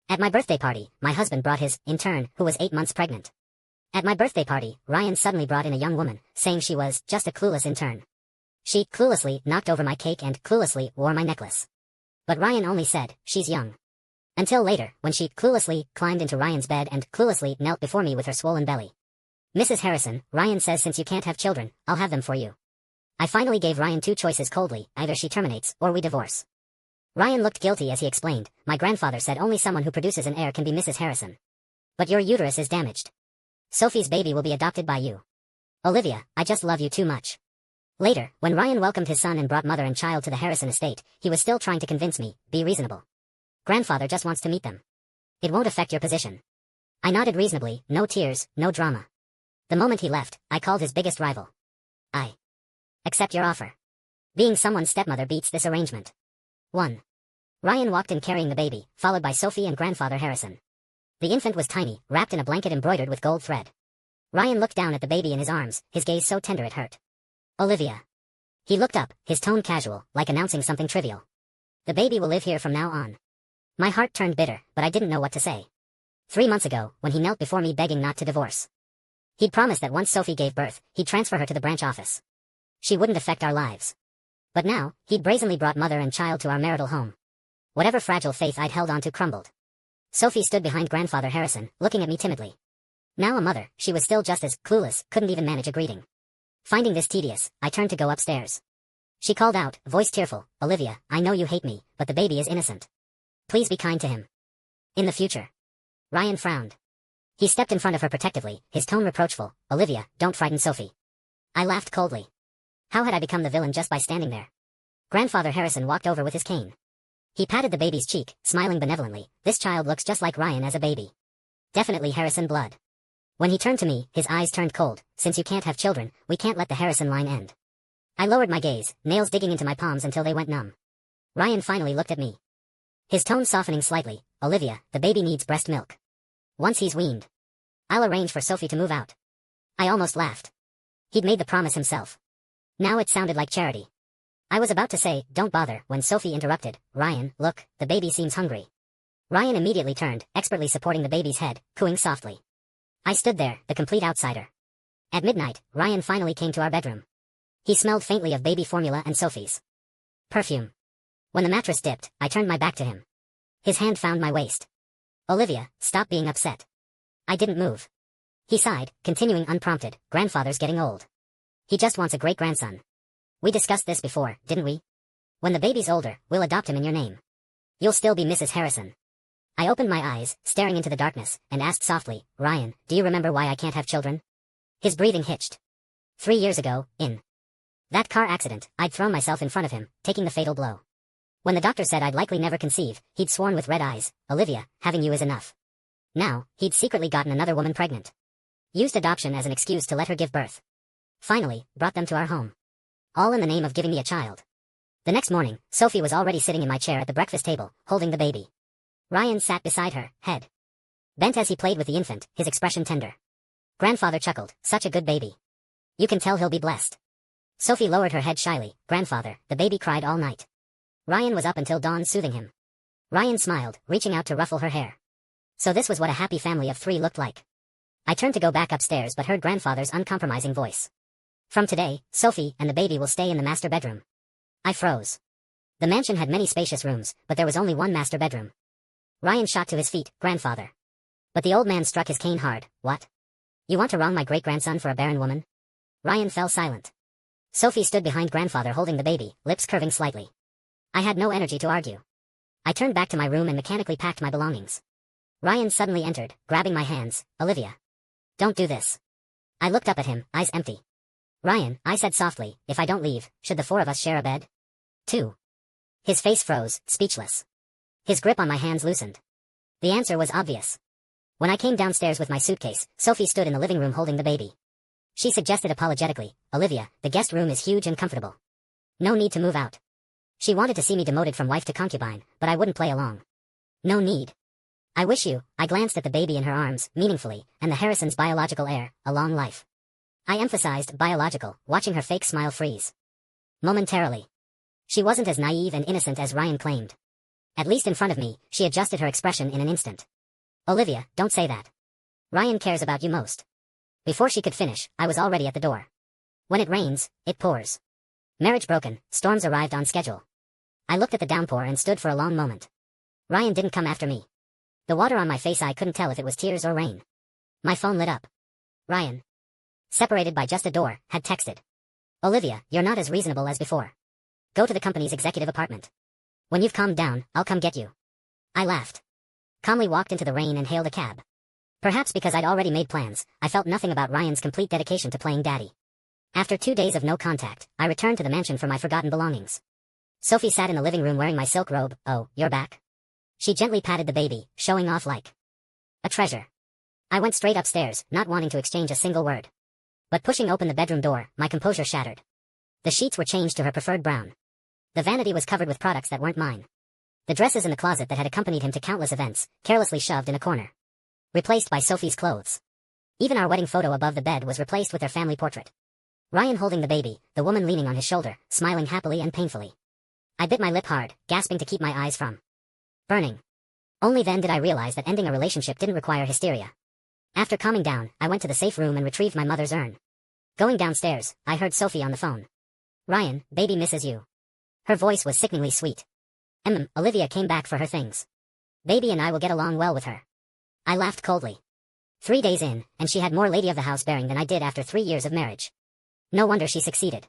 At my birthday party, my husband brought his intern, who was 8 months pregnant. At my birthday party, Ryan suddenly brought in a young woman, saying she was just a clueless intern. She cluelessly knocked over my cake and cluelessly wore my necklace. But Ryan only said, she's young. Until later, when she cluelessly climbed into Ryan's bed and cluelessly knelt before me with her swollen belly. Mrs. Harrison, Ryan says since you can't have children, I'll have them for you. I finally gave Ryan 2 choices coldly, either she terminates, or we divorce. Ryan looked guilty as he explained, my grandfather said only someone who produces an heir can be Mrs. Harrison. But your uterus is damaged. Sophie's baby will be adopted by you. Olivia, I just love you too much. Later, when Ryan welcomed his son and brought mother and child to the Harrison estate, he was still trying to convince me, be reasonable. Grandfather just wants to meet them. It won't affect your position. I nodded reasonably, no tears, no drama. The moment he left, I called his biggest rival. I accept your offer. Being someone's stepmother beats this arrangement. 1. Ryan walked in carrying the baby, followed by Sophie and grandfather Harrison. The infant was tiny, wrapped in a blanket embroidered with gold thread. Ryan looked down at the baby in his arms, his gaze so tender it hurt. Olivia. He looked up, his tone casual, like announcing something trivial. The baby will live here from now on. My heart turned bitter, but I didn't know what to say. 3 months ago, when he knelt before me begging not to divorce. He'd promised that once Sophie gave birth, he'd transfer her to the branch office. She wouldn't affect our lives. But now, he'd brazenly brought mother and child to our marital home. Whatever fragile faith I'd held on to crumbled. Sophie stood behind grandfather Harrison, looking at me timidly. Now a mother, she was still just as clueless, couldn't even manage a greeting. Finding this tedious, I turned to go upstairs. She called out, voice tearful, Olivia, I know you hate me, but the baby is innocent. Please be kind to him. In the future. Ryan frowned. He stepped in front of her protectively, his tone reproachful, Olivia, don't frighten Sophie. I laughed coldly. How had I become the villain just by standing there? Grandfather Harrison walked over with his cane. He patted the baby's cheek, smiling benevolently, this child looks just like Ryan as a baby. Definitely Harrison blood. When he turned to me, his eyes turned cold, since you can't have children, we can't let the Harrison line end. I lowered my gaze, nails digging into my palms until they went numb. Ryan finally looked at me. His tone softening slightly, Olivia, the baby needs breast milk. Once he's weaned. I'll arrange for Sophie to move out. I almost laughed. He'd made the promise himself. Now it sounded like charity. I was about to say, don't bother, when Sophie interrupted, Ryan, look, the baby seems hungry. Ryan immediately turned, expertly supporting the baby's head, cooing softly. I stood there, the complete outsider. At midnight, Ryan finally came to our bedroom. He smelled faintly of baby formula and Sophie's perfume. When the mattress dipped, I turned my back to him. His hand found my waist. Olivia, stop being upset. I didn't move. He sighed, continuing unprompted, grandfather's getting old. He just wants a great-grandson. We discussed this before, didn't we? When the baby's older, we'll adopt him in your name. You'll still be Mrs. Harrison. I opened my eyes, staring into the darkness, and asked softly, Ryan, do you remember why I can't have children? His breathing hitched. 3 years ago, in that car accident, I'd thrown myself in front of him, taking the fatal blow. When the doctor said I'd likely never conceive, he'd sworn with red eyes, Olivia, having you is enough. Now, he'd secretly gotten another woman pregnant. Used adoption as an excuse to let her give birth. Finally, brought them to our home. All in the name of giving me a child. The next morning, Sophie was already sitting in my chair at the breakfast table, holding the baby. Ryan sat beside her, head bent as he played with the infant, his expression tender. Grandfather chuckled, such a good baby. You can tell he'll be blessed. Sophie lowered her head shyly, grandfather, the baby cried all night. Ryan was up until dawn soothing him. Ryan smiled, reaching out to ruffle her hair. So this was what a happy family of 3 looked like. I turned to go back upstairs but heard grandfather's uncompromising voice. From today, Sophie and the baby will stay in the master bedroom. I froze. The mansion had many spacious rooms, but there was only one master bedroom. Ryan shot to his feet, grandfather. But the old man struck his cane hard, what? You want to wrong my great-grandson for a barren woman? Ryan fell silent. Sophie stood behind grandfather holding the baby, lips curving slightly. I had no energy to argue. I turned back to my room and mechanically packed my belongings. Ryan suddenly entered, grabbing my hands, Olivia. Don't do this. I looked up at him, eyes empty. Ryan, I said softly, if I don't leave, should the 4 of us share a bed? 2. His face froze, speechless. His grip on my hands loosened. The answer was obvious. When I came downstairs with my suitcase, Sophie stood in the living room holding the baby. She suggested apologetically, Olivia, the guest room is huge and comfortable. No need to move out. She wanted to see me demoted from wife to concubine, but I wouldn't play along. No need. I wish you, I glanced at the baby in her arms, meaningfully, and the Harrison's biological heir, a long life. I emphasized biological, watching her fake smile freeze. Momentarily. She wasn't as naive and innocent as Ryan claimed. At least in front of me, she adjusted her expression in an instant. Olivia, don't say that. Ryan cares about you most. Before she could finish, I was already at the door. When it rains, it pours. Marriage broken, storms arrived on schedule. I looked at the downpour and stood for a long moment. Ryan didn't come after me. The water on my face, I couldn't tell if it was tears or rain. My phone lit up. Ryan, separated by just a door, had texted. Olivia, you're not as reasonable as before. Go to the company's executive apartment. When you've calmed down, I'll come get you. I laughed. Calmly walked into the rain and hailed a cab. Perhaps because I'd already made plans, I felt nothing about Ryan's complete dedication to playing daddy. After 2 days of no contact, I returned to the mansion for my forgotten belongings. Sophie sat in the living room wearing my silk robe. Oh, you're back? She gently patted the baby, showing off like a treasure. I went straight upstairs, not wanting to exchange a single word. But pushing open the bedroom door, my composure shattered. The sheets were changed to her preferred brown. The vanity was covered with products that weren't mine. The dresses in the closet that had accompanied him to countless events, carelessly shoved in a corner. Replaced by Sophie's clothes. Even our wedding photo above the bed was replaced with their family portrait. Ryan holding the baby, the woman leaning on his shoulder, smiling happily and painfully. I bit my lip hard, gasping to keep my eyes from burning. Only then did I realize that ending a relationship didn't require hysteria. After calming down, I went to the safe room and retrieved my mother's urn. Going downstairs, I heard Sophie on the phone. Ryan, baby misses you. Her voice was sickeningly sweet. Olivia came back for her things. Baby and I will get along well with her. I laughed coldly. 3 days in, and she had more lady of the house bearing than I did after 3 years of marriage. No wonder she succeeded.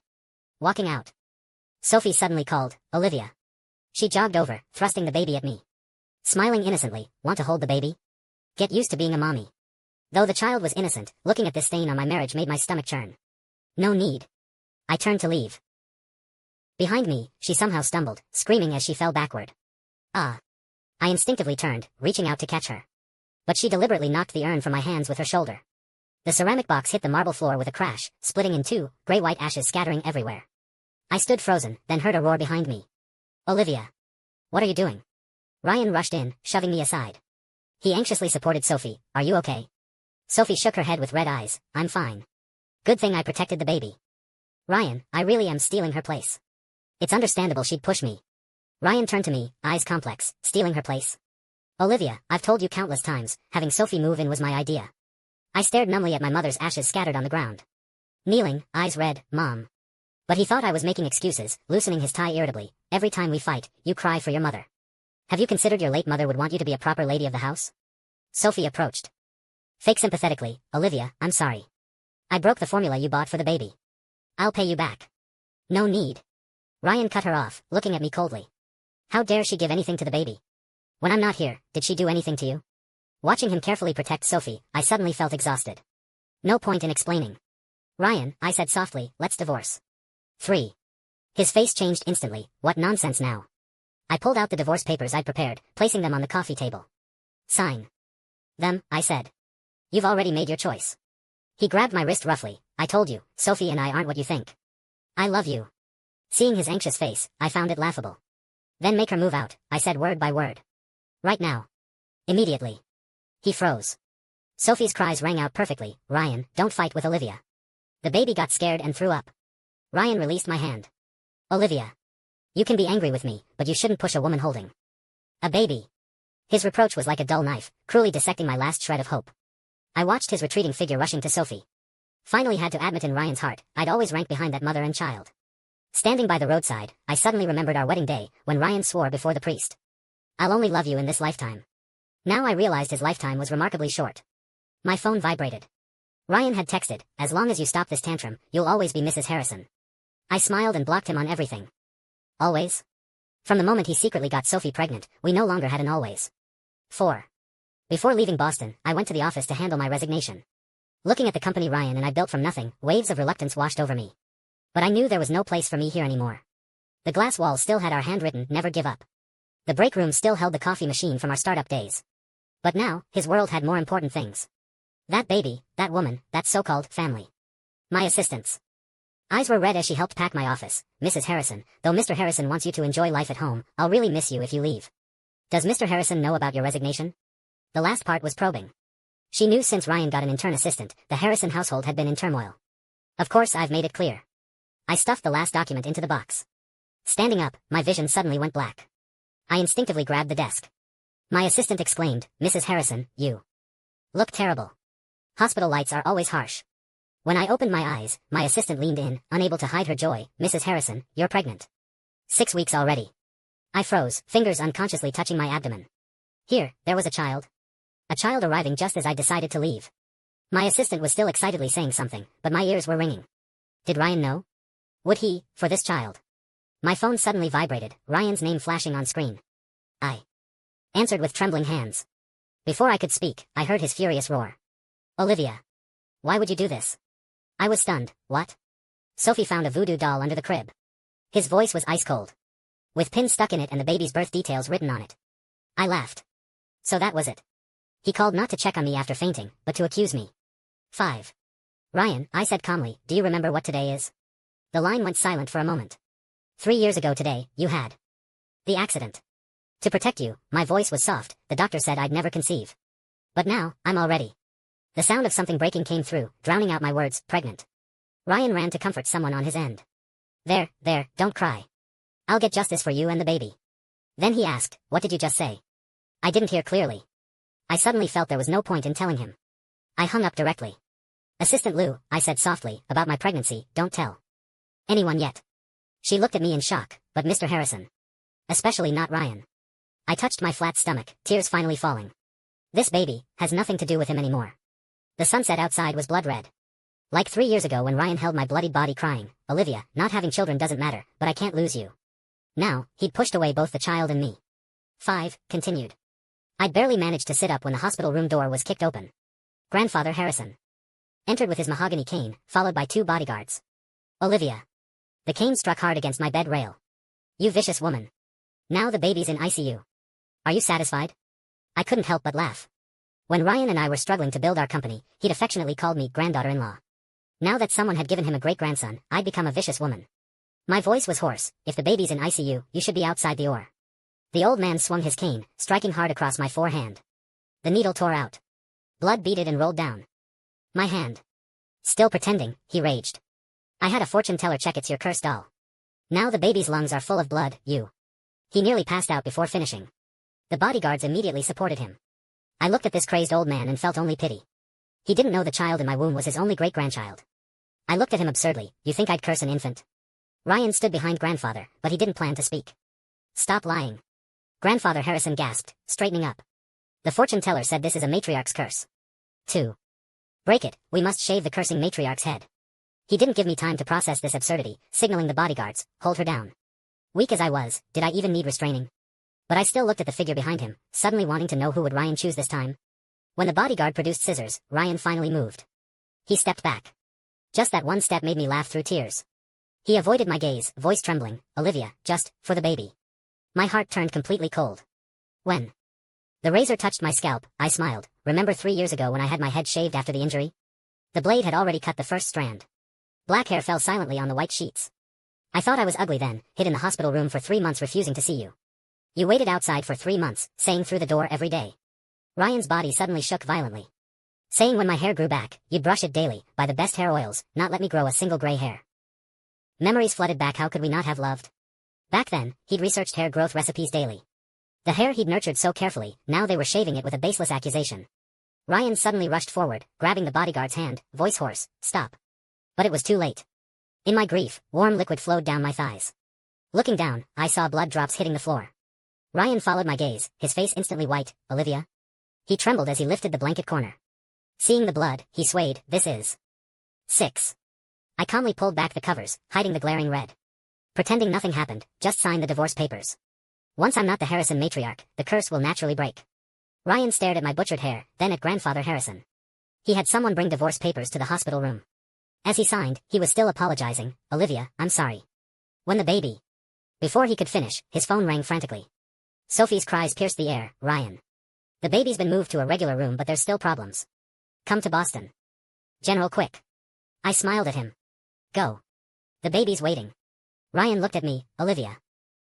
Walking out. Sophie suddenly called, Olivia. She jogged over, thrusting the baby at me. Smiling innocently, want to hold the baby? Get used to being a mommy. Though the child was innocent, looking at this stain on my marriage made my stomach churn. No need. I turned to leave. Behind me, she somehow stumbled, screaming as she fell backward. Ah. I instinctively turned, reaching out to catch her. But she deliberately knocked the urn from my hands with her shoulder. The ceramic box hit the marble floor with a crash, splitting in two, gray-white ashes scattering everywhere. I stood frozen, then heard a roar behind me. Olivia. What are you doing? Ryan rushed in, shoving me aside. He anxiously supported Sophie. Are you okay? Sophie shook her head with red eyes. I'm fine. Good thing I protected the baby. Ryan, I really am stealing her place. It's understandable she'd push me. Ryan turned to me, eyes complex. Stealing her place? Olivia, I've told you countless times, having Sophie move in was my idea. I stared numbly at my mother's ashes scattered on the ground. Kneeling, eyes red, Mom. But he thought I was making excuses, loosening his tie irritably. Every time we fight, you cry for your mother. Have you considered your late mother would want you to be a proper lady of the house? Sophie approached. Fake sympathetically, Olivia, I'm sorry. I broke the formula you bought for the baby. I'll pay you back. No need. Ryan cut her off, looking at me coldly. How dare she give anything to the baby? When I'm not here, did she do anything to you? Watching him carefully protect Sophie, I suddenly felt exhausted. No point in explaining. Ryan, I said softly, let's divorce. 3. His face changed instantly. What nonsense now? I pulled out the divorce papers I'd prepared, placing them on the coffee table. Sign them, I said. You've already made your choice. He grabbed my wrist roughly. I told you, Sophie and I aren't what you think. I love you. Seeing his anxious face, I found it laughable. Then make her move out, I said word by word. Right now. Immediately. He froze. Sophie's cries rang out perfectly. Ryan, don't fight with Olivia. The baby got scared and threw up. Ryan released my hand. Olivia. You can be angry with me, but you shouldn't push a woman holding a baby. His reproach was like a dull knife, cruelly dissecting my last shred of hope. I watched his retreating figure rushing to Sophie. Finally had to admit in Ryan's heart, I'd always ranked behind that mother and child. Standing by the roadside, I suddenly remembered our wedding day, when Ryan swore before the priest. I'll only love you in this lifetime. Now I realized his lifetime was remarkably short. My phone vibrated. Ryan had texted, as long as you stop this tantrum, you'll always be Mrs. Harrison. I smiled and blocked him on everything. Always? From the moment he secretly got Sophie pregnant, we no longer had an always. 4. Before leaving Boston, I went to the office to handle my resignation. Looking at the company Ryan and I built from nothing, waves of reluctance washed over me. But I knew there was no place for me here anymore. The glass walls still had our handwritten, never give up. The break room still held the coffee machine from our startup days. But now, his world had more important things. That baby, that woman, that so-called family. My assistants. Eyes were red as she helped pack my office. Mrs. Harrison, though Mr. Harrison wants you to enjoy life at home, I'll really miss you if you leave. Does Mr. Harrison know about your resignation? The last part was probing. She knew since Ryan got an intern assistant, the Harrison household had been in turmoil. Of course I've made it clear. I stuffed the last document into the box. Standing up, my vision suddenly went black. I instinctively grabbed the desk. My assistant exclaimed, "Mrs. Harrison, you look terrible. Hospital lights are always harsh." When I opened my eyes, my assistant leaned in, unable to hide her joy. "Mrs. Harrison, you're pregnant. 6 weeks already." I froze, fingers unconsciously touching my abdomen. Here, there was a child. A child arriving just as I decided to leave. My assistant was still excitedly saying something, but my ears were ringing. Did Ryan know? Would he, for this child? My phone suddenly vibrated, Ryan's name flashing on screen. I answered with trembling hands. Before I could speak, I heard his furious roar. "Olivia. Why would you do this?" I was stunned. "What?" "Sophie found a voodoo doll under the crib." His voice was ice cold, with pins stuck in it and the baby's birth details written on it. I laughed. So that was it. He called not to check on me after fainting, but to accuse me. 5. "Ryan," I said calmly, "do you remember what today is?" The line went silent for a moment. 3 years ago today, you had the accident. To protect you, my voice was soft, the doctor said I'd never conceive. But now, I'm all ready. The sound of something breaking came through, drowning out my words, "Pregnant." Ryan ran to comfort someone on his end. There, don't cry. I'll get justice for you and the baby." Then he asked, "What did you just say?" I didn't hear clearly. I suddenly felt there was no point in telling him. I hung up directly. "Assistant Lou," I said softly, "about my pregnancy, don't tell anyone yet." She looked at me in shock, but Mr. Harrison. Especially not Ryan. I touched my flat stomach, tears finally falling. This baby has nothing to do with him anymore. The sunset outside was blood red. Like 3 years ago when Ryan held my bloodied body crying, "Olivia, not having children doesn't matter, but I can't lose you." Now, he'd pushed away both the child and me. 5. Continued. I'd barely managed to sit up when the hospital room door was kicked open. Grandfather Harrison entered with his mahogany cane, followed by 2 bodyguards. "Olivia." The cane struck hard against my bed rail. "You vicious woman. Now the baby's in ICU. Are you satisfied?" I couldn't help but laugh. When Ryan and I were struggling to build our company, he'd affectionately called me granddaughter-in-law. Now that someone had given him a great-grandson, I'd become a vicious woman. My voice was hoarse. "If the baby's in ICU, you should be outside the OR." The old man swung his cane, striking hard across my forehand. The needle tore out. Blood beaded and rolled down my hand. "Still pretending," he raged. "I had a fortune teller check, it's your cursed doll. Now the baby's lungs are full of blood, you." He nearly passed out before finishing. The bodyguards immediately supported him. I looked at this crazed old man and felt only pity. He didn't know the child in my womb was his only great-grandchild. I looked at him absurdly. "You think I'd curse an infant?" Ryan stood behind grandfather, but he didn't plan to speak. "Stop lying." Grandfather Harrison gasped, straightening up. "The fortune teller said this is a matriarch's curse. To break it, we must shave the cursing matriarch's head." He didn't give me time to process this absurdity, signaling the bodyguards, "Hold her down." Weak as I was, did I even need restraining? But I still looked at the figure behind him, suddenly wanting to know who would Ryan choose this time. When the bodyguard produced scissors, Ryan finally moved. He stepped back. Just that one step made me laugh through tears. He avoided my gaze, voice trembling. "Olivia, just, for the baby." My heart turned completely cold. When the razor touched my scalp, I smiled. Remember 3 years ago when I had my head shaved after the injury? The blade had already cut the first strand. Black hair fell silently on the white sheets. "I thought I was ugly then, hid in the hospital room for 3 months refusing to see you. You waited outside for 3 months, saying through the door every day." Ryan's body suddenly shook violently. "Saying when my hair grew back, you'd brush it daily, buy the best hair oils, not let me grow a single gray hair." Memories flooded back. How could we not have loved? Back then, he'd researched hair growth recipes daily. The hair he'd nurtured so carefully, now they were shaving it with a baseless accusation. Ryan suddenly rushed forward, grabbing the bodyguard's hand, voice hoarse, "Stop." But it was too late. In my grief, warm liquid flowed down my thighs. Looking down, I saw blood drops hitting the floor. Ryan followed my gaze, his face instantly white. "Olivia?" He trembled as he lifted the blanket corner. Seeing the blood, he swayed. "This is 6. I calmly pulled back the covers, hiding the glaring red. Pretending nothing happened, just sign the divorce papers. Once I'm not the Harrison matriarch, the curse will naturally break. Ryan stared at my butchered hair, then at grandfather Harrison. He had someone bring divorce papers to the hospital room. As he signed, he was still apologizing. "Olivia, I'm sorry." When the baby. Before he could finish, his phone rang frantically. Sophie's cries pierced the air. "Ryan. The baby's been moved to a regular room but there's still problems. Come to Boston. General, quick." I smiled at him. "Go. The baby's waiting." Ryan looked at me. "Olivia."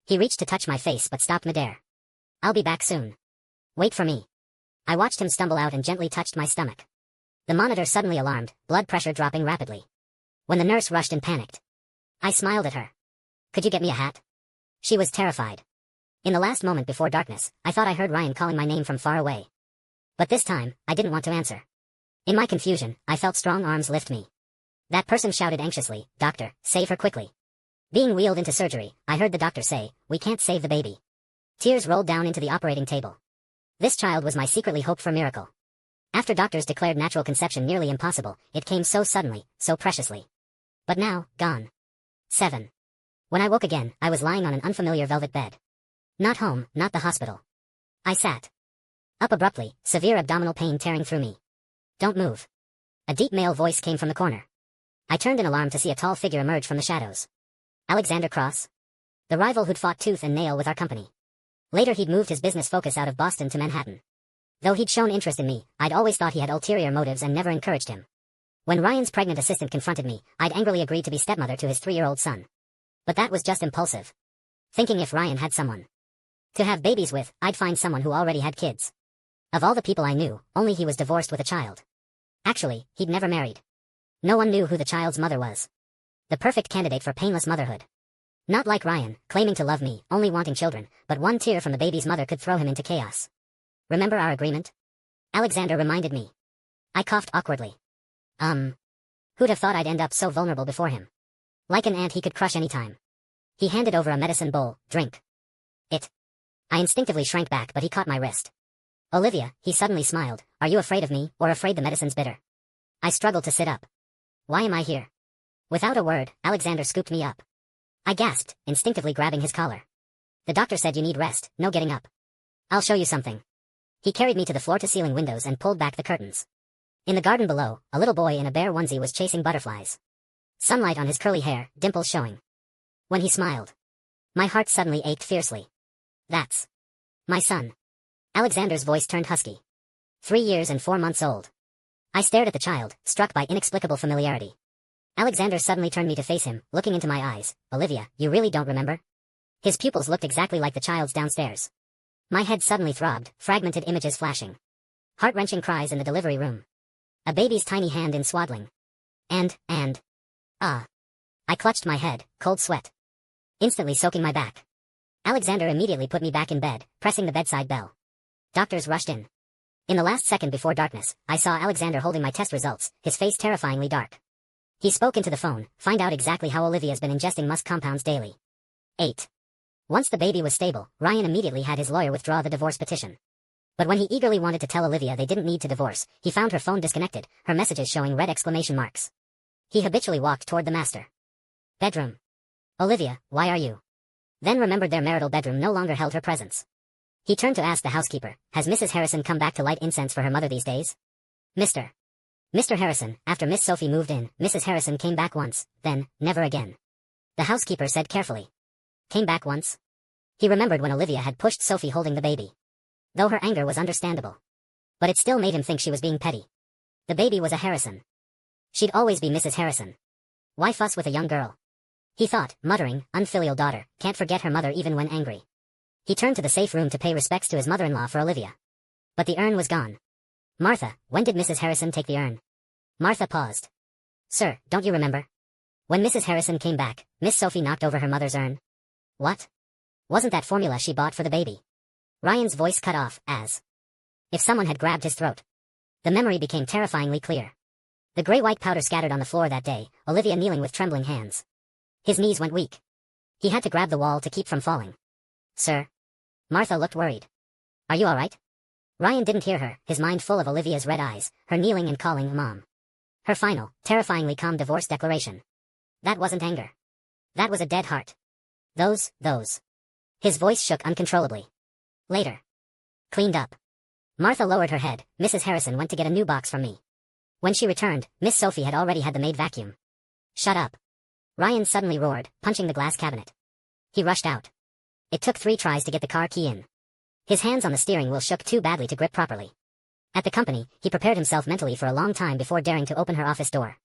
He reached to touch my face but stopped midair. "I'll be back soon. Wait for me." I watched him stumble out and gently touched my stomach. The monitor suddenly alarmed, blood pressure dropping rapidly. When the nurse rushed and panicked, I smiled at her. "Could you get me a hat?" She was terrified. In the last moment before darkness, I thought I heard Ryan calling my name from far away. But this time, I didn't want to answer. In my confusion, I felt strong arms lift me. That person shouted anxiously, "Doctor, save her quickly." Being wheeled into surgery, I heard the doctor say, "We can't save the baby." Tears rolled down into the operating table. This child was my secretly hoped-for miracle. After doctors declared natural conception nearly impossible, it came so suddenly, so preciously. But now, gone. 7. When I woke again, I was lying on an unfamiliar velvet bed. Not home, not the hospital. I sat up abruptly, severe abdominal pain tearing through me. "Don't move." A deep male voice came from the corner. I turned in alarm to see a tall figure emerge from the shadows. Alexander Cross? The rival who'd fought tooth and nail with our company. Later he'd moved his business focus out of Boston to Manhattan. Though he'd shown interest in me, I'd always thought he had ulterior motives and never encouraged him. When Ryan's pregnant assistant confronted me, I'd angrily agreed to be stepmother to his 3-year-old son. But that was just impulsive. Thinking if Ryan had someone to have babies with, I'd find someone who already had kids. Of all the people I knew, only he was divorced with a child. Actually, he'd never married. No one knew who the child's mother was. The perfect candidate for painless motherhood. Not like Ryan, claiming to love me, only wanting children, but one tear from the baby's mother could throw him into chaos. Remember our agreement? Alexander reminded me. I coughed awkwardly. Who'd have thought I'd end up so vulnerable before him? Like an ant he could crush any time. He handed over a medicine bowl. "Drink it." I instinctively shrank back, but he caught my wrist. "Olivia," he suddenly smiled, "are you afraid of me, or afraid the medicine's bitter?" I struggled to sit up. "Why am I here?" Without a word, Alexander scooped me up. I gasped, instinctively grabbing his collar. "The doctor said you need rest, no getting up." "I'll show you something." He carried me to the floor-to-ceiling windows and pulled back the curtains. In the garden below, a little boy in a bare onesie was chasing butterflies. Sunlight on his curly hair, dimples showing. When he smiled, my heart suddenly ached fiercely. "That's my son." Alexander's voice turned husky. 3 years and 4 months old. I stared at the child, struck by inexplicable familiarity. Alexander suddenly turned me to face him, looking into my eyes. "Olivia, you really don't remember?" His pupils looked exactly like the child's downstairs. My head suddenly throbbed, fragmented images flashing. Heart-wrenching cries in the delivery room. A baby's tiny hand in swaddling. And, I clutched my head, cold sweat instantly soaking my back. Alexander immediately put me back in bed, pressing the bedside bell. Doctors rushed in. In the last second before darkness, I saw Alexander holding my test results, his face terrifyingly dark. He spoke into the phone, "Find out exactly how Olivia's been ingesting musk compounds daily." 8. Once the baby was stable, Ryan immediately had his lawyer withdraw the divorce petition. But when he eagerly wanted to tell Olivia they didn't need to divorce, he found her phone disconnected, her messages showing red exclamation marks. He habitually walked toward the master bedroom. "Olivia, why are you?" Then remembered their marital bedroom no longer held her presence. He turned to ask the housekeeper, "Has Mrs. Harrison come back to light incense for her mother these days?" Mr. Harrison, after Miss Sophie moved in, Mrs. Harrison came back once, then, never again. The housekeeper said carefully. Came back once? He remembered when Olivia had pushed Sophie holding the baby. Though her anger was understandable. But it still made him think she was being petty. The baby was a Harrison. She'd always be Mrs. Harrison. Why fuss with a young girl? He thought, muttering, unfilial daughter, can't forget her mother even when angry. He turned to the safe room to pay respects to his mother-in-law for Olivia. But the urn was gone. "Martha, when did Mrs. Harrison take the urn?" Martha paused. "Sir, don't you remember? When Mrs. Harrison came back, Miss Sophie knocked over her mother's urn." "What? Wasn't that formula she bought for the baby?" Ryan's voice cut off, as if someone had grabbed his throat. The memory became terrifyingly clear. The gray-white powder scattered on the floor that day, Olivia kneeling with trembling hands. His knees went weak. He had to grab the wall to keep from falling. "Sir?" Martha looked worried. "Are you all right?" Ryan didn't hear her, his mind full of Olivia's red eyes, her kneeling and calling Mom. Her final, terrifyingly calm divorce declaration. That wasn't anger. That was a dead heart. Those. His voice shook uncontrollably. "Later. Cleaned up." Martha lowered her head. "Mrs. Harrison went to get a new box from me. When she returned, Miss Sophie had already had the maid vacuum." "Shut up." Ryan suddenly roared, punching the glass cabinet. He rushed out. It took 3 tries to get the car key in. His hands on the steering wheel shook too badly to grip properly. At the company, he prepared himself mentally for a long time before daring to open her office door.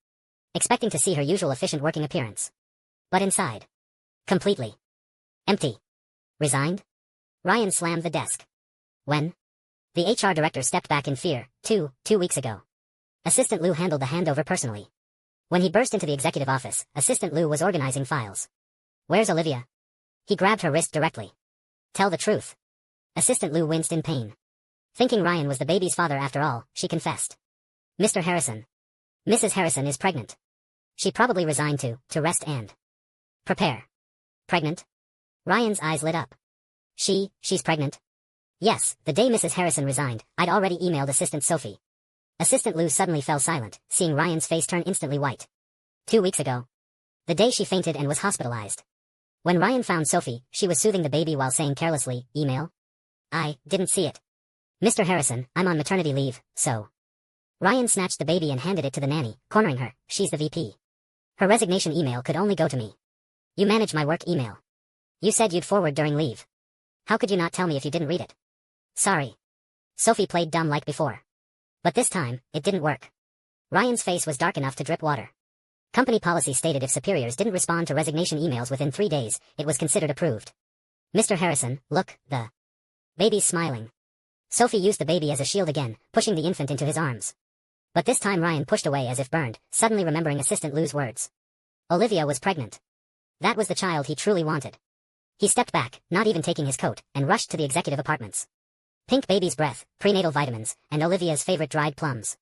Expecting to see her usual efficient working appearance. But inside. Completely empty. Resigned? Ryan slammed the desk. When? The HR director stepped back in fear. Two weeks ago. Assistant Lou handled the handover personally. When he burst into the executive office, Assistant Lou was organizing files. "Where's Olivia?" He grabbed her wrist directly. Tell the truth. Assistant Lou winced in pain. Thinking Ryan was the baby's father after all, she confessed. Mr. Harrison. Mrs. Harrison is pregnant. She probably resigned to rest and prepare. Pregnant? Ryan's eyes lit up. She's pregnant? Yes, the day Mrs. Harrison resigned, I'd already emailed Assistant Sophie. Assistant Lou suddenly fell silent, seeing Ryan's face turn instantly white. 2 weeks ago. The day she fainted and was hospitalized. When Ryan found Sophie, she was soothing the baby while saying carelessly, email? I didn't see it. Mr. Harrison, I'm on maternity leave, so. Ryan snatched the baby and handed it to the nanny, cornering her. She's the VP. Her resignation email could only go to me. You manage my work email. You said you'd forward during leave. How could you not tell me if you didn't read it? Sorry. Sophie played dumb like before. But this time, it didn't work. Ryan's face was dark enough to drip water. Company policy stated if superiors didn't respond to resignation emails within 3 days, it was considered approved. Mr. Harrison, look, the baby's smiling. Sophie used the baby as a shield again, pushing the infant into his arms. But this time Ryan pushed away as if burned, suddenly remembering Assistant Lou's words. Olivia was pregnant. That was the child he truly wanted. He stepped back, not even taking his coat, and rushed to the executive apartments. Pink baby's breath, prenatal vitamins, and Olivia's favorite dried plums.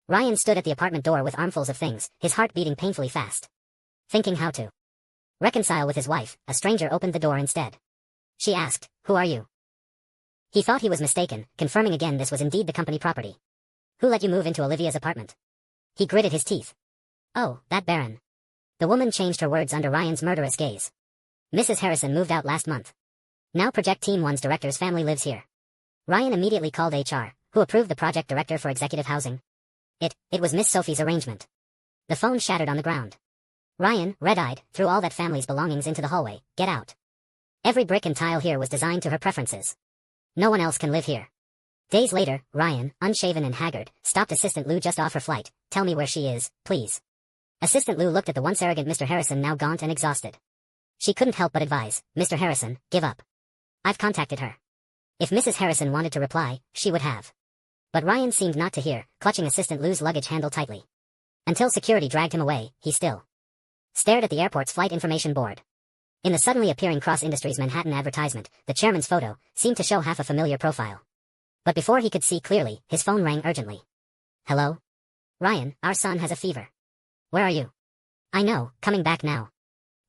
Ryan stood at the apartment door with armfuls of things, his heart beating painfully fast. Thinking how to reconcile with his wife, a stranger opened the door instead. She asked, who are you? He thought he was mistaken, confirming again this was indeed the company property. Who let you move into Olivia's apartment? He gritted his teeth. Oh, that Baron. The woman changed her words under Ryan's murderous gaze. Mrs. Harrison moved out last month. Now Project Team 1's director's family lives here. Ryan immediately called HR, who approved the project director for executive housing. It was Miss Sophie's arrangement. The phone shattered on the ground. Ryan, red-eyed, threw all that family's belongings into the hallway. Get out. Every brick and tile here was designed to her preferences. No one else can live here. Days later, Ryan, unshaven and haggard, stopped Assistant Lou just off her flight. Tell me where she is, please. Assistant Lou looked at the once arrogant Mr. Harrison, now gaunt and exhausted. She couldn't help but advise, Mr. Harrison, give up. I've contacted her. If Mrs. Harrison wanted to reply, she would have. But Ryan seemed not to hear, clutching Assistant Lou's luggage handle tightly. Until security dragged him away, he still stared at the airport's flight information board. In the suddenly appearing Cross Industries Manhattan advertisement, the chairman's photo seemed to show half a familiar profile. But before he could see clearly, his phone rang urgently. Hello? Ryan, our son has a fever. Where are you? I know, coming back now.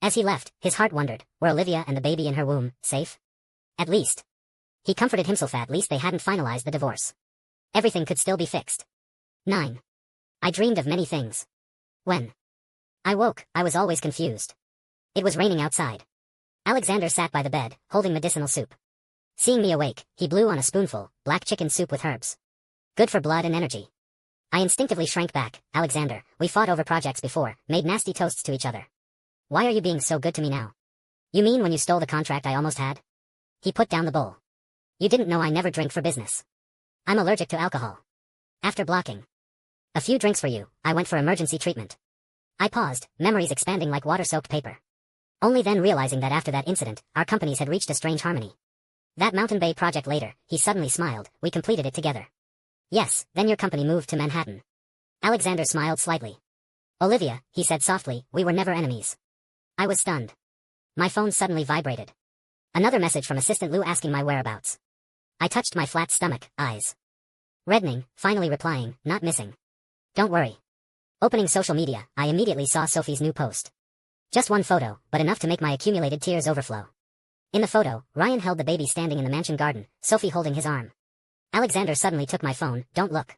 As he left, his heart wondered, were Olivia and the baby in her womb safe? At least. He comforted himself, at least they hadn't finalized the divorce. Everything could still be fixed. 9. I dreamed of many things. When I woke, I was always confused. It was raining outside. Alexander sat by the bed, holding medicinal soup. Seeing me awake, he blew on a spoonful, black chicken soup with herbs. Good for blood and energy. I instinctively shrank back. Alexander, we fought over projects before, made nasty toasts to each other. Why are you being so good to me now? You mean when you stole the contract I almost had? He put down the bowl. You didn't know I never drink for business. I'm allergic to alcohol. After blocking a few drinks for you, I went for emergency treatment. I paused, memories expanding like water-soaked paper. Only then realizing that after that incident, our companies had reached a strange harmony. That Mountain Bay project later, he suddenly smiled, we completed it together. Yes, then your company moved to Manhattan. Alexander smiled slightly. Olivia, he said softly, we were never enemies. I was stunned. My phone suddenly vibrated. Another message from Assistant Lou asking my whereabouts. I touched my flat stomach, eyes reddening, finally replying, not missing. Don't worry. Opening social media, I immediately saw Sophie's new post. Just one photo, but enough to make my accumulated tears overflow. In the photo, Ryan held the baby standing in the mansion garden, Sophie holding his arm. Alexander suddenly took my phone, don't look.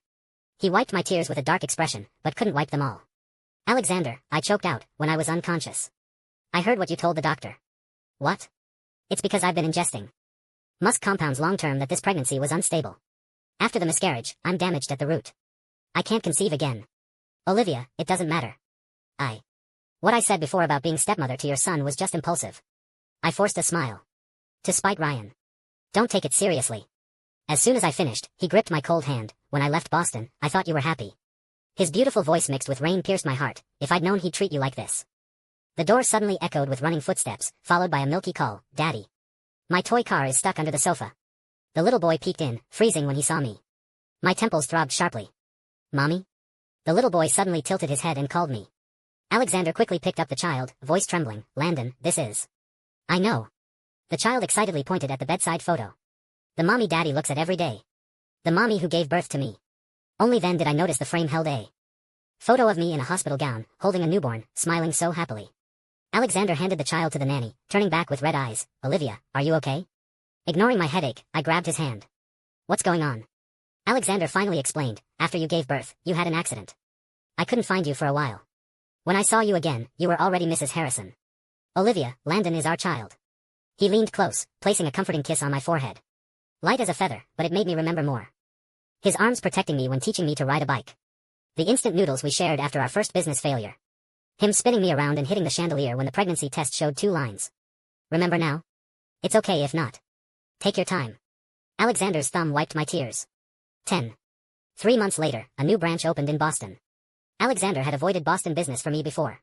He wiped my tears with a dark expression, but couldn't wipe them all. Alexander, I choked out, when I was unconscious. I heard what you told the doctor. What? It's because I've been ingesting musk compounds long-term that this pregnancy was unstable. After the miscarriage, I'm damaged at the root. I can't conceive again. Olivia, it doesn't matter. What I said before about being stepmother to your son was just impulsive. I forced a smile. To spite Ryan. Don't take it seriously. As soon as I finished, he gripped my cold hand. When I left Boston, I thought you were happy. His beautiful voice mixed with rain pierced my heart. If I'd known he'd treat you like this. The door suddenly echoed with running footsteps, followed by a milky call, Daddy. My toy car is stuck under the sofa. The little boy peeked in, freezing when he saw me. My temples throbbed sharply. Mommy? The little boy suddenly tilted his head and called me. Alexander quickly picked up the child, voice trembling. Landon, this is. I know. The child excitedly pointed at the bedside photo. The mommy daddy looks at every day. The mommy who gave birth to me. Only then did I notice the frame held a photo of me in a hospital gown, holding a newborn, smiling so happily. Alexander handed the child to the nanny, turning back with red eyes. Olivia, are you okay? Ignoring my headache, I grabbed his hand. What's going on? Alexander finally explained. After you gave birth, you had an accident. I couldn't find you for a while. When I saw you again, you were already Mrs. Harrison. Olivia, Landon is our child. He leaned close, placing a comforting kiss on my forehead. Light as a feather, but it made me remember more. His arms protecting me when teaching me to ride a bike. The instant noodles we shared after our first business failure. Him spinning me around and hitting the chandelier when the pregnancy test showed 2 lines. Remember now? It's okay if not. Take your time. Alexander's thumb wiped my tears. 10. 3 months later, a new branch opened in Boston. Alexander had avoided Boston business for me before.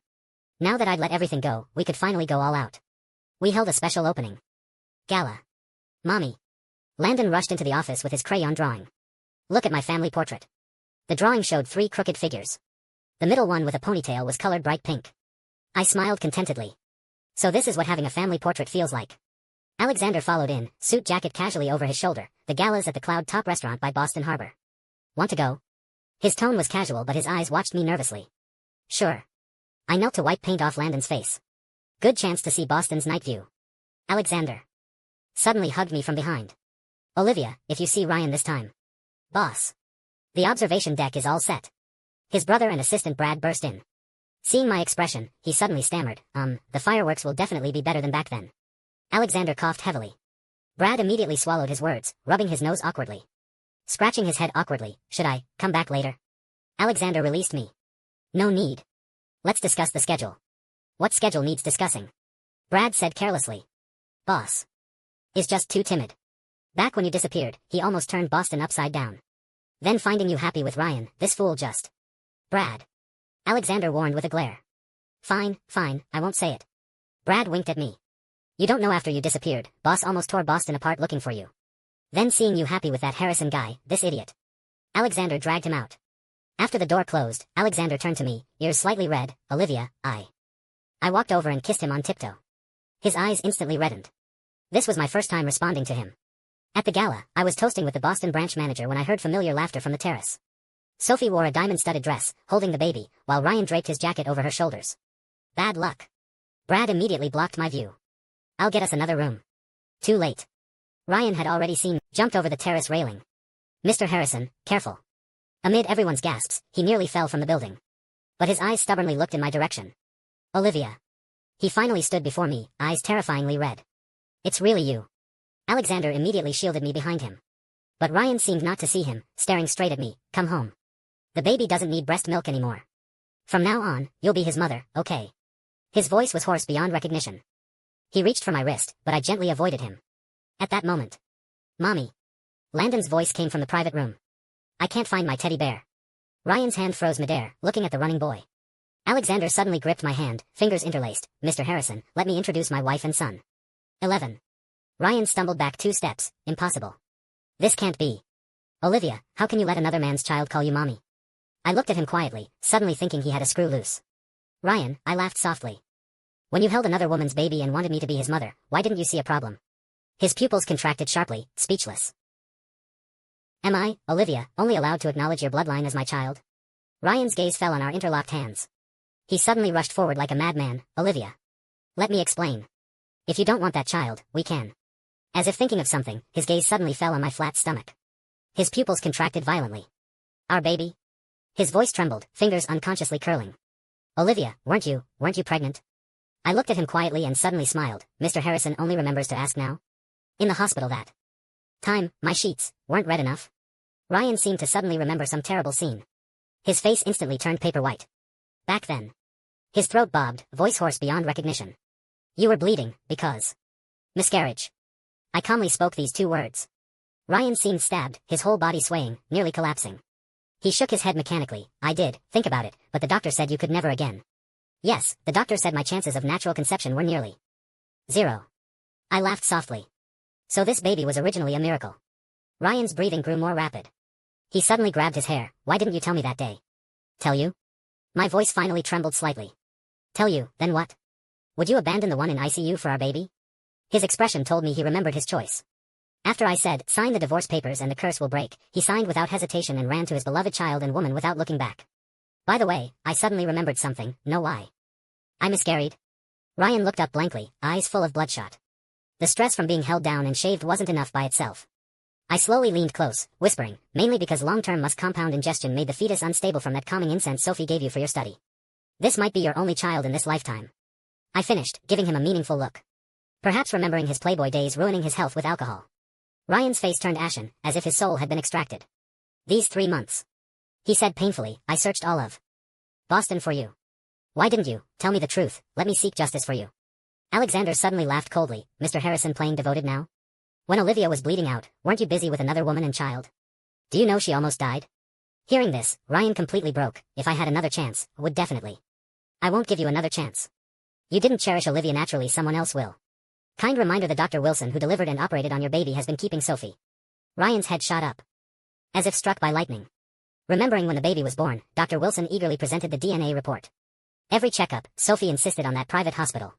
Now that I'd let everything go, we could finally go all out. We held a special opening. Gala. Mommy. Landon rushed into the office with his crayon drawing. Look at my family portrait. The drawing showed 3 crooked figures. The middle one with a ponytail was colored bright pink. I smiled contentedly. So this is what having a family portrait feels like. Alexander followed in, suit jacket casually over his shoulder. The gala's at the Cloud Top restaurant by Boston Harbor. Want to go? His tone was casual, but his eyes watched me nervously. Sure. I knelt to wipe paint off Landon's face. Good chance to see Boston's night view. Alexander suddenly hugged me from behind. Olivia, if you see Ryan this time. Boss. The observation deck is all set. His brother and assistant Brad burst in. Seeing my expression, he suddenly stammered, the fireworks will definitely be better than back then. Alexander coughed heavily. Brad immediately swallowed his words, rubbing his nose awkwardly. Scratching his head awkwardly. Should I come back later? Alexander released me. No need. Let's discuss the schedule. What schedule needs discussing? Brad said carelessly. Boss. Is just too timid. Back when you disappeared, he almost turned Boston upside down. Then finding you happy with Ryan, this fool just. Brad. Alexander warned with a glare. Fine, I won't say it. Brad winked at me. You don't know after you disappeared, boss almost tore Boston apart looking for you. Then seeing you happy with that Harrison guy, this idiot. Alexander dragged him out. After the door closed, Alexander turned to me, ears slightly red. Olivia, I walked over and kissed him on tiptoe. His eyes instantly reddened. This was my first time responding to him. At the gala, I was toasting with the Boston branch manager when I heard familiar laughter from the terrace. Sophie wore a diamond-studded dress, holding the baby, while Ryan draped his jacket over her shoulders. Bad luck. Brad immediately blocked my view. I'll get us another room. Too late. Ryan had already seen me, jumped over the terrace railing. Mr. Harrison, careful. Amid everyone's gasps, he nearly fell from the building. But his eyes stubbornly looked in my direction. Olivia. He finally stood before me, eyes terrifyingly red. It's really you. Alexander immediately shielded me behind him. But Ryan seemed not to see him, staring straight at me. Come home. The baby doesn't need breast milk anymore. From now on, you'll be his mother, okay? His voice was hoarse beyond recognition. He reached for my wrist, but I gently avoided him. At that moment. Mommy. Landon's voice came from the private room. I can't find my teddy bear. Ryan's hand froze midair, looking at the running boy. Alexander suddenly gripped my hand, fingers interlaced. Mr. Harrison, let me introduce my wife and son. 11. Ryan stumbled back 2 steps. Impossible. This can't be. Olivia, how can you let another man's child call you mommy? I looked at him quietly, suddenly thinking he had a screw loose. Ryan, I laughed softly. When you held another woman's baby and wanted me to be his mother, why didn't you see a problem? His pupils contracted sharply, speechless. Am I, Olivia, only allowed to acknowledge your bloodline as my child? Ryan's gaze fell on our interlocked hands. He suddenly rushed forward like a madman. Olivia. Let me explain. If you don't want that child, we can. As if thinking of something, his gaze suddenly fell on my flat stomach. His pupils contracted violently. Our baby? His voice trembled, fingers unconsciously curling. Olivia, weren't you pregnant? I looked at him quietly and suddenly smiled. Mr. Harrison only remembers to ask now. In the hospital that time, my sheets weren't red enough. Ryan seemed to suddenly remember some terrible scene. His face instantly turned paper white. Back then. His throat bobbed, voice hoarse beyond recognition. You were bleeding, because. Miscarriage. I calmly spoke these 2 words. Ryan seemed stabbed, his whole body swaying, nearly collapsing. He shook his head mechanically. I did, think about it, but the doctor said you could never again. Yes, the doctor said my chances of natural conception were nearly 0. I laughed softly. So this baby was originally a miracle. Ryan's breathing grew more rapid. He suddenly grabbed his hair. Why didn't you tell me that day? Tell you? My voice finally trembled slightly. Tell you, then what? Would you abandon the one in ICU for our baby? His expression told me he remembered his choice. After I said, "Sign the divorce papers and the curse will break," he signed without hesitation and ran to his beloved child and woman without looking back. By the way, I suddenly remembered something. Know why? I miscarried. Ryan looked up blankly, eyes full of bloodshot. The stress from being held down and shaved wasn't enough by itself. I slowly leaned close, whispering, "Mainly because long-term must compound ingestion made the fetus unstable from that calming incense Sophie gave you for your study. This might be your only child in this lifetime." I finished, giving him a meaningful look. Perhaps remembering his Playboy days ruining his health with alcohol. Ryan's face turned ashen, as if his soul had been extracted. "These 3 months," he said painfully, "I searched all of Boston for you. Why didn't you? Tell me the truth, let me seek justice for you." Alexander suddenly laughed coldly. "Mr. Harrison playing devoted now? When Olivia was bleeding out, weren't you busy with another woman and child? Do you know she almost died?" Hearing this, Ryan completely broke. "If I had another chance, would definitely. I won't give you another chance. You didn't cherish Olivia naturally, someone else will. Kind reminder, the Dr. Wilson who delivered and operated on your baby has been keeping Sophie." Ryan's head shot up, as if struck by lightning. Remembering when the baby was born, Dr. Wilson eagerly presented the DNA report. Every checkup, Sophie insisted on that private hospital.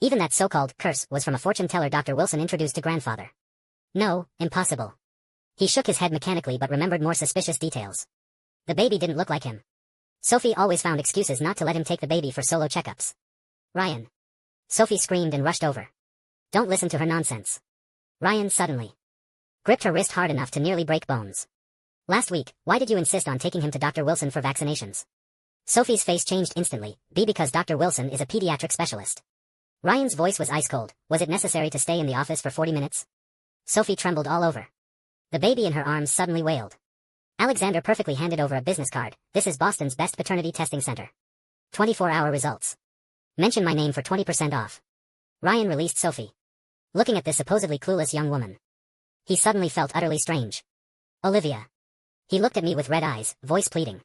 Even that so-called curse was from a fortune teller Dr. Wilson introduced to grandfather. No, impossible. He shook his head mechanically but remembered more suspicious details. The baby didn't look like him. Sophie always found excuses not to let him take the baby for solo checkups. "Ryan!" Sophie screamed and rushed over. "Don't listen to her nonsense." Ryan suddenly gripped her wrist hard enough to nearly break bones. "Last week, why did you insist on taking him to Dr. Wilson for vaccinations?" Sophie's face changed instantly. "Because Dr. Wilson is a pediatric specialist." Ryan's voice was ice cold. "Was it necessary to stay in the office for 40 minutes? Sophie trembled all over. The baby in her arms suddenly wailed. Alexander perfectly handed over a business card. "This is Boston's best paternity testing center. 24-hour results. Mention my name for 20% off." Ryan released Sophie. Looking at this supposedly clueless young woman, he suddenly felt utterly strange. "Olivia." He looked at me with red eyes, voice pleading.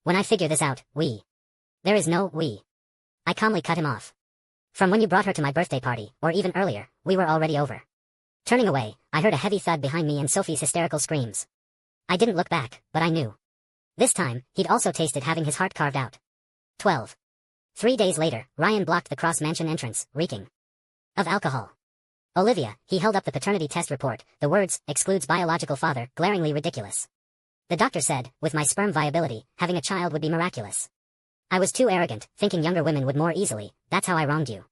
"When I figure this out, There is no we." I calmly cut him off. "From when you brought her to my birthday party, or even earlier, we were already over." Turning away, I heard a heavy thud behind me and Sophie's hysterical screams. I didn't look back, but I knew. This time, he'd also tasted having his heart carved out. 12. 3 days later, Ryan blocked the cross-mansion entrance, reeking of alcohol. "Olivia," he held up the paternity test report, the words, "excludes biological father," glaringly ridiculous. "The doctor said, with my sperm viability, having a child would be miraculous. I was too arrogant, thinking younger women would more easily, that's how I wronged you."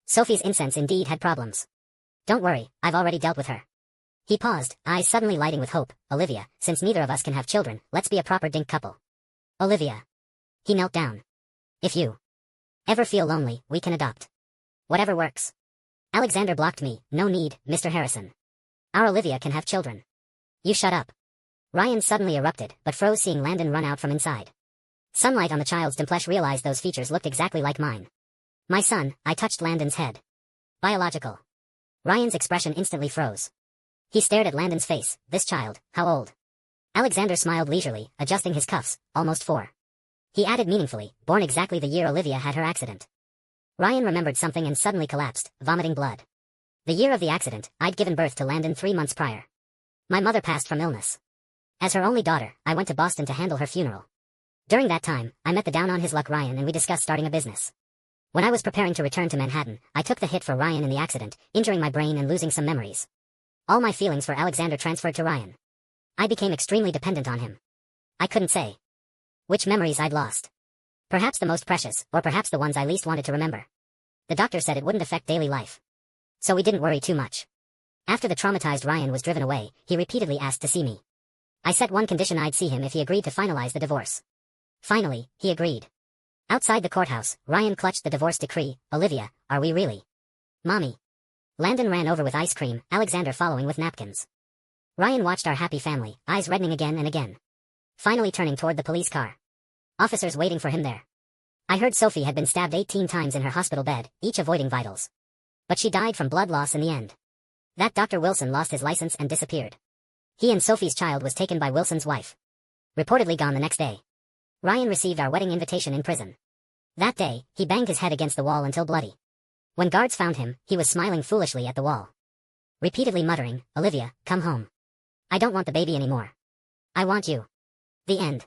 Sophie's incense indeed had problems. "Don't worry, I've already dealt with her." He paused, eyes suddenly lighting with hope. "Olivia, since neither of us can have children, let's be a proper dink couple." "Olivia." He knelt down. "If you ever feel lonely, we can adopt. Whatever works." Alexander blocked me. "No need, Mr. Harrison. Our Olivia can have children." "You shut up." Ryan suddenly erupted, but froze seeing Landon run out from inside. Sunlight on the child's dimplesh realized those features looked exactly like mine. "My son," I touched Landon's head. "Biological." Ryan's expression instantly froze. He stared at Landon's face. "This child, how old?" Alexander smiled leisurely, adjusting his cuffs. "Almost 4. He added meaningfully, "Born exactly the year Olivia had her accident." Ryan remembered something and suddenly collapsed, vomiting blood. The year of the accident, I'd given birth to Landon 3 months prior. My mother passed from illness. As her only daughter, I went to Boston to handle her funeral. During that time, I met the down-on-his-luck Ryan and we discussed starting a business. When I was preparing to return to Manhattan, I took the hit for Ryan in the accident, injuring my brain and losing some memories. All my feelings for Alexander transferred to Ryan. I became extremely dependent on him. I couldn't say which memories I'd lost. Perhaps the most precious, or perhaps the ones I least wanted to remember. The doctor said it wouldn't affect daily life. So we didn't worry too much. After the traumatized Ryan was driven away, he repeatedly asked to see me. I set one condition: I'd see him if he agreed to finalize the divorce. Finally, he agreed. Outside the courthouse, Ryan clutched the divorce decree. "Olivia, are we really?" "Mommy." Landon ran over with ice cream, Alexander following with napkins. Ryan watched our happy family, eyes reddening again and again. Finally turning toward the police car. Officers waiting for him there. I heard Sophie had been stabbed 18 times in her hospital bed, each avoiding vitals. But she died from blood loss in the end. That Dr. Wilson lost his license and disappeared. He and Sophie's child was taken by Wilson's wife. Reportedly gone the next day. Ryan received our wedding invitation in prison. That day, he banged his head against the wall until bloody. When guards found him, he was smiling foolishly at the wall. Repeatedly muttering, "Olivia, come home. I don't want the baby anymore. I want you." The end.